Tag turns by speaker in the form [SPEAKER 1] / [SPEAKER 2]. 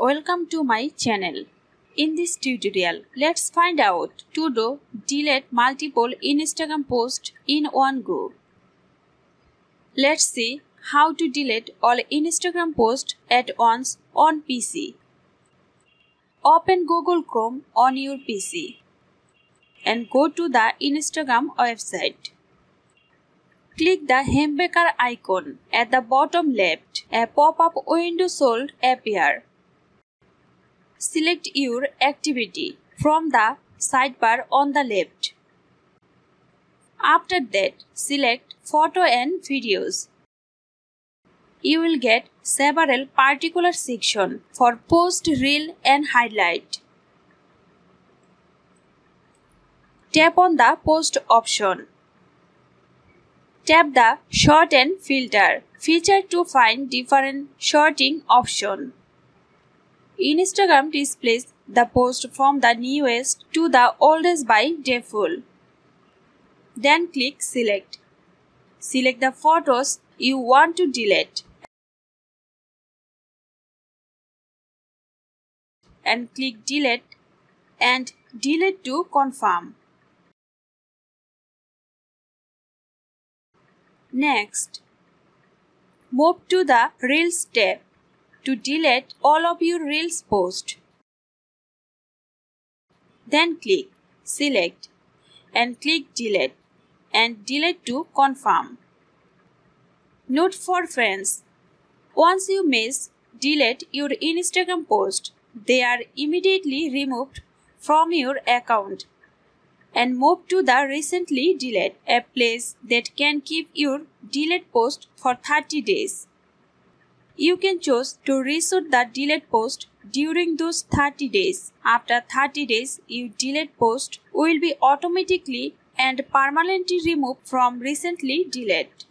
[SPEAKER 1] welcome to my channel. In this tutorial, let's find out to delete multiple Instagram posts in one go. Let's see how to delete all Instagram posts at once on PC. Open Google Chrome on your PC and go to the Instagram website. Click the hamburger icon at the bottom left. A pop-up window should appear. Select your activity from the sidebar on the left. After that, select Photo and Videos. You will get several particular sections for post, reel and highlight. Tap on the Post option. Tap the Sort and Filter feature to find different sorting options. Instagram displays the post from the newest to the oldest by default. Then click Select. Select the photos you want to delete and click Delete and Delete to confirm. Next, move to the Reels tab to delete all of your Reels posts. Then click Select and click Delete and Delete to confirm. Note for friends: once you delete your Instagram post, they are immediately removed from your account and move to the Recently Delete, a place that can keep your delete post for 30 days. You can choose to reshoot the delete post during those 30 days. After 30 days, your delete post will be automatically and permanently removed from Recently Delete.